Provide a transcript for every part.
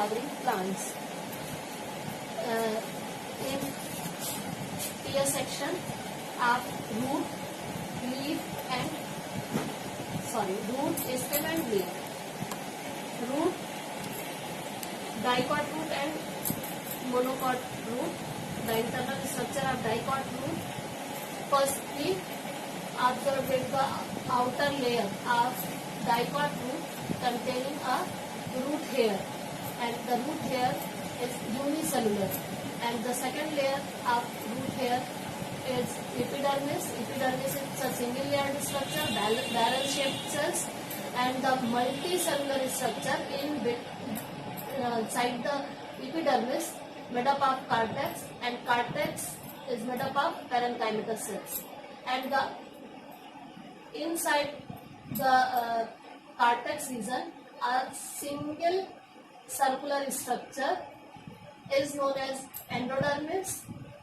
flowering plants. In PS section, आप root, stem and leaf. Root, dicot root and monocot root. The internal structure of dicot root. Firstly, observe the outer layer of dicot root containing a root hair, and the root hair is unicellular, and the second layer of root hair is epidermis. Epidermis is a single layered structure, barrel shaped cells, and the multicellular structure inside the epidermis made up of cortex, and cortex is made up of parenchymatous cells, and the inside the cortex region a single circular structure is known as endodermis,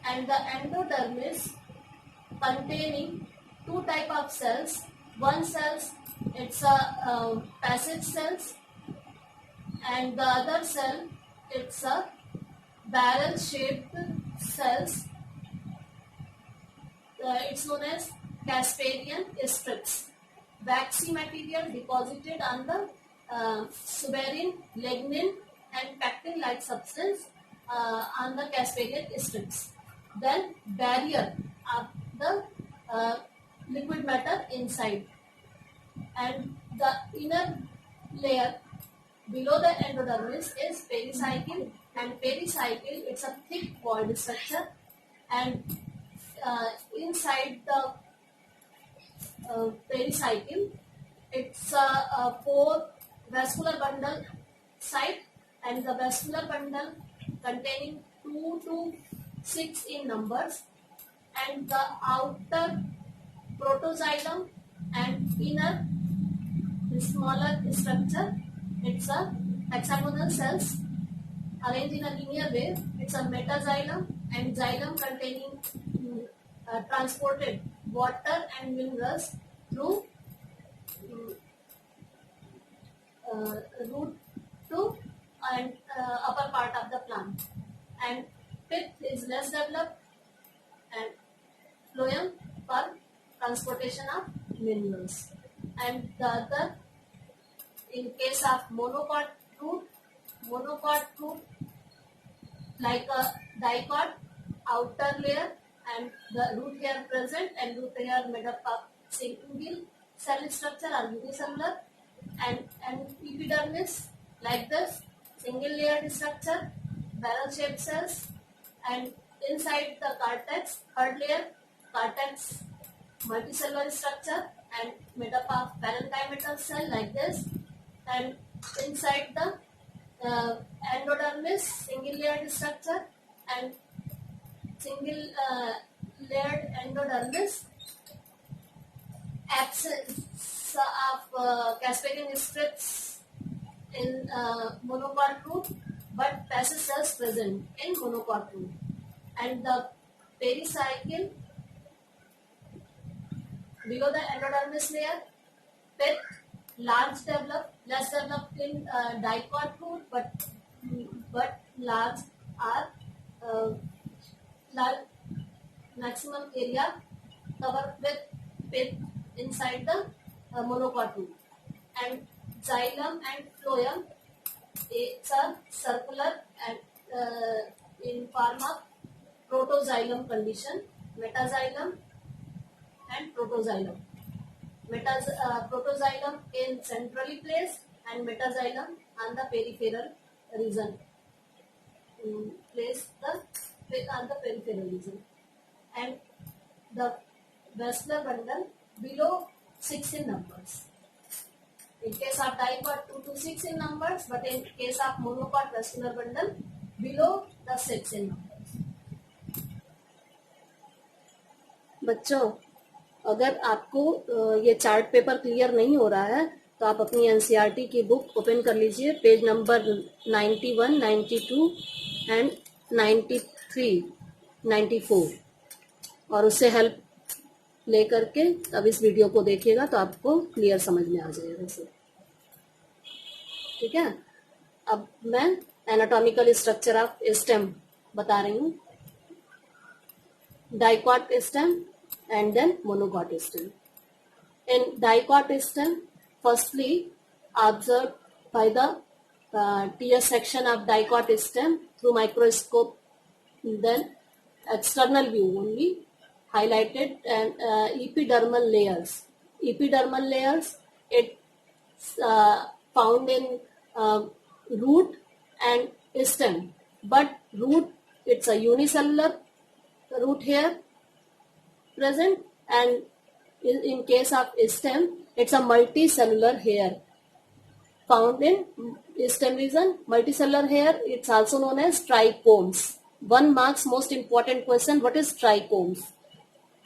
and the endodermis containing two type of cells. One cells, it's a passage cells, and the other cell, it's a barrel shaped cells. It's known as Casparian strips. Waxy material deposited on the suberin, lignin and pectin like substance on the Casparian strips. Then barrier of the liquid matter inside, and the inner layer below the endodermis is pericycle, and pericycle, it's a thick walled structure, and inside the pericycle, it's a 4 vascular bundle site, and the vascular bundle containing 2 to 6 in numbers, and the outer protoxylem and inner smaller structure, it's a hexagonal cells arranged in a linear way. It's a metaxylem, and xylem containing transported water and minerals through root to and upper part of the plant, and pith is less developed, and phloem for transportation of minerals, and the other, in case of monocot root like a dicot, outer layer and the root hair present, and root hair made up of single cell structure or unicellular, and epidermis like this, single layered structure, barrel shaped cells, and inside the cortex, third layer, cortex multicellular structure and made up of parenchymatous cell like this, and inside the endodermis, single layered structure, and single layered endodermis, absence of Casparian strips in monocot root, but passage cells present in monocot root, and the pericycle below the endodermis layer, pith large developed, less developed in dicot root, but large are maximum area covered with pith inside the monocot root, and xylem and phloem, it's a circular and in form of protoxylem condition, metaxylem and protoxylem. Protoxylem in centrally placed, and metaxylem on the peripheral region. Place on the peripheral region, and the vascular bundle below 6 in numbers. In case of dicot 2 to 6 in numbers, but in case of monocot vascular bundle below the 6 in numbers. बच्चों, अगर आपको ये chart paper clear नहीं हो रहा है तो आप अपनी एनसीईआरटी की बुक ओपन कर लीजिए, पेज नंबर 91, 92 एंड 93, 94, और उससे हेल्प ले करके अब इस वीडियो को देखिएगा तो आपको क्लियर समझ में आ जाएगा सब। ठीक है, अब मैं एनाटॉमिकल स्ट्रक्चर ऑफ स्टेम बता रही हूँ. Dicot stem and then monocot stem. In dicot stem, firstly observed by the tear section of dicot stem through microscope, then external view only highlighted, and epidermal layers. Epidermal layers, it's found in root and stem, but root, it's a unicellular root hair present, and in case of stem, it's a multicellular hair found in stem region. Multicellular hair, it's also known as trichomes. 1 marks most important question, what is trichomes?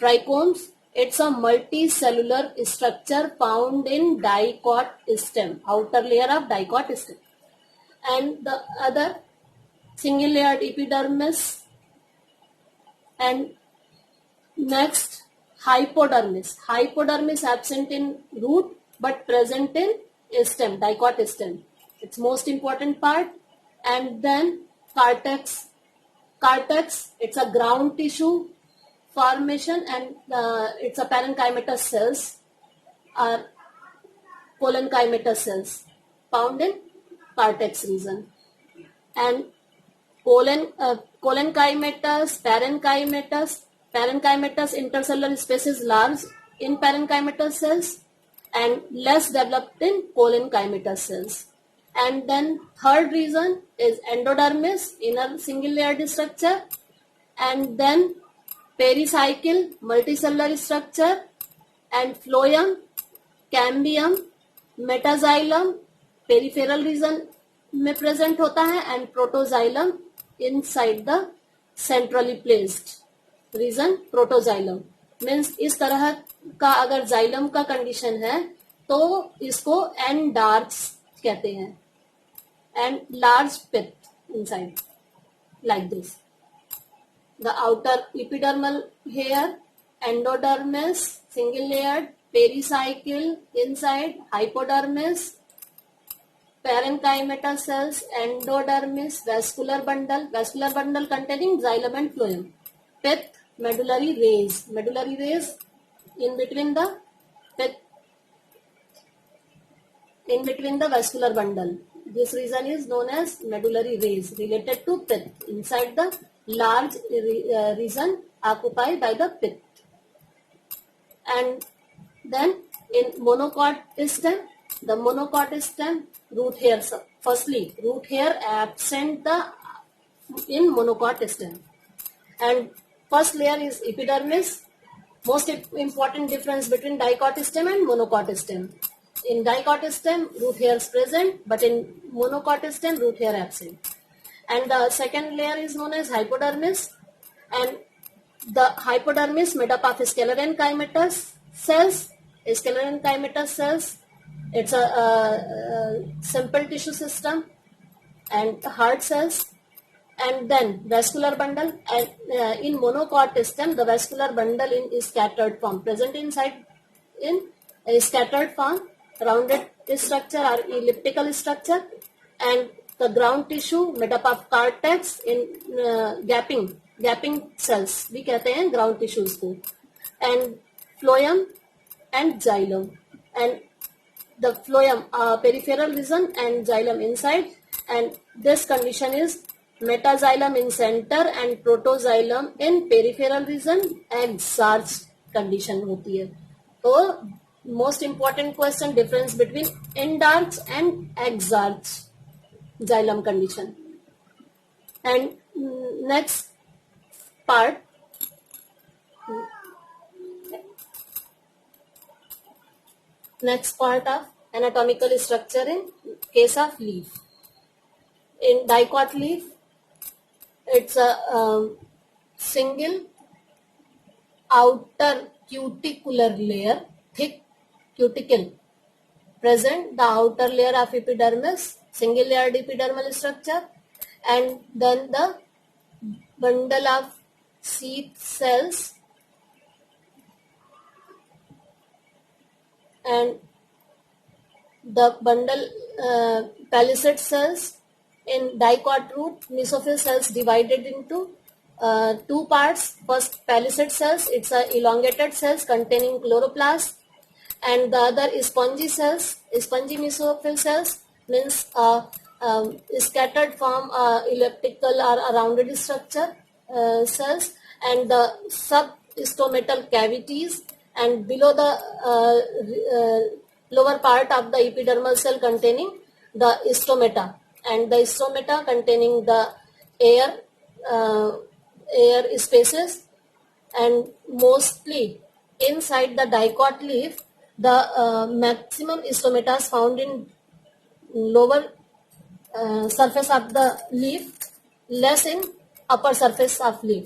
Trichomes, it's a multicellular structure found in dicot stem, outer layer of dicot stem. And the other, single layered epidermis, and next hypodermis. Hypodermis absent in root but present in stem, dicot stem. It's most important part. And then cortex. Cortex, it's a ground tissue formation, and it's a parenchymatous cells or collenchymatous cells found in cortex region. And collenchymatous, parenchymatous intercellular space is large in parenchymatous cells and less developed in collenchymatous cells. And then third region is endodermis, inner single layered structure, and then pericycle, multicellular structure, and phloem, cambium, metaxylem peripheral region में present होता है, and protoxylem inside the centrally placed region. Protoxylem means इस तरह का अगर xylem का condition है तो इसको एंडार्च कहते हैं, and large pith inside like this. The outer epidermal hair, endodermis single layered, pericycle inside, hypodermis, parenchymatous cells, endodermis, vascular bundle containing xylem and phloem, pith, medullary rays in between the pith, in between the vascular bundle. This region is known as medullary rays, related to pith, inside the large region occupied by the pith. And then in monocot stem, the monocot stem, root hair, firstly root hair absent in monocot stem, and first layer is epidermis. Most important difference between dicot stem and monocot stem. In dicot stem, root hair is present, but in monocot stem, root hair absent. And the second layer is known as hypodermis, and the hypodermis made up of sclerenchymatous cells. Sclerenchymatous cells, it's a simple tissue system, and heart cells, and then vascular bundle. And in monocot stem, the vascular bundle is scattered form, present inside in a scattered form, rounded structure or elliptical structure, and the ground tissue made up of cortex in gapping cells भी कहते हैं ground tissues को, and phloem and xylem, and the phloem peripheral region and xylem inside, and this condition is metaxylem in center and protoxylem in peripheral region, exarch condition होती है. तो most important question, difference between endarch and exarch xylem condition. And next part, of anatomical structure in case of leaf. In dicot leaf, it's a single outer cuticular layer, thick cuticle present, the outer layer of epidermis, single layered epidermal structure, and then the bundle of sheath cells, and the bundle palisade cells, In dicot root, mesophyll cells divided into two parts. First, palisade cells. It's a elongated cells containing chloroplast, and the other is spongy cells. Spongy mesophyll cells means scattered form elliptical or a rounded structure cells, and the substomatal cavities, and below the lower part of the epidermal cell containing the stomata, and the stomata containing the air air spaces, and mostly inside the dicot leaf, the maximum stomata is found in lower surface of the leaf, less in upper surface of leaf.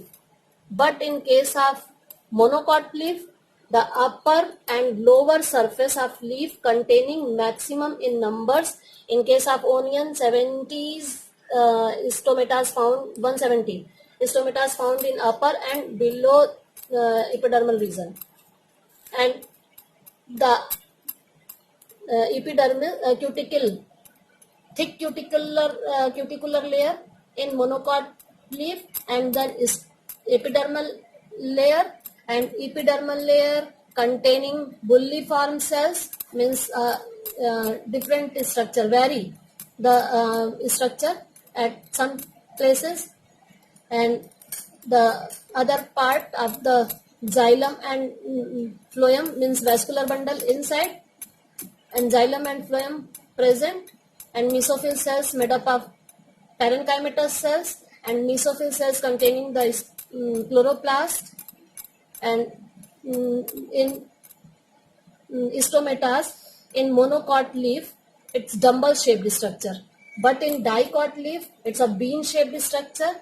But in case of monocot leaf, the upper and lower surface of leaf containing maximum in numbers. In case of onion, 70 stomata is found, 170 stomata is found in upper and below epidermal region. And the epidermal thick cuticular layer in monocot leaf, and then is epidermal layer, and epidermal layer containing bulliform cells, means different structure, vary the structure at some places, and the other part of the xylem and phloem means vascular bundle inside, and xylem and phloem present, and mesophyll cells made up of parenchymatous cells, and mesophyll cells containing the chloroplast, and in stomatas in monocot leaf it's dumbbell shaped structure, but in dicot leaf it's a bean shaped structure,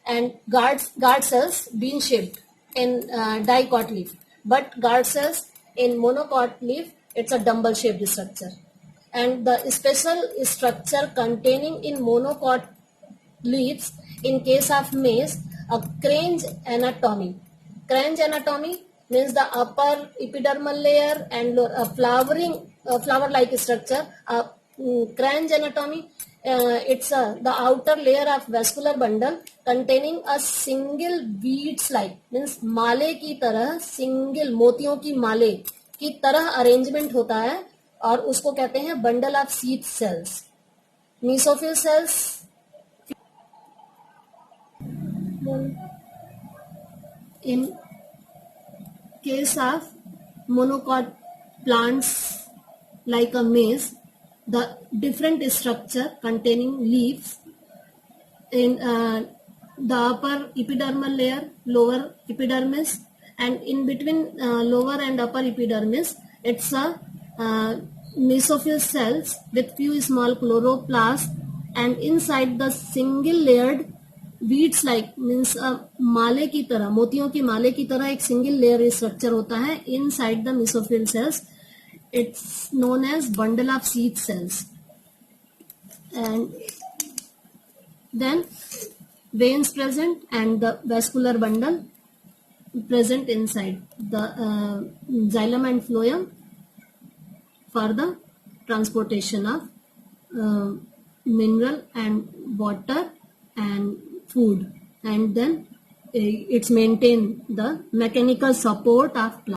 and guard cells bean shaped in dicot leaf, but guard cells in monocot leaf it's a dumbbell shaped structure. And the special structure containing in monocot leaves in case of maize, a cranch anatomy. Cranch anatomy means the upper epidermal layer and flower like structure. Cranch anatomy, it's the outer layer of vascular bundle containing a single beads like, means माले की तरह, single मोतियों की माले की तरह arrangement होता है, और उसको कहते हैं bundle of sheath cells. mesophyll cells in case of monocot plants like a maize, the different structure containing leaves in the upper epidermal layer, lower epidermis, and in between lower and upper epidermis, it's a mesophyll cells with few small chloroplasts, and inside the single layered beads like means माले की तरह, मोतियों की माले की तरह एक single layer structure होता है inside the mesophyll cells. It's known as bundle of sheath cells. And then veins present and the vascular bundle present inside the xylem and phloem for the transportation of mineral and water and food, and then it's maintain the mechanical support of plant.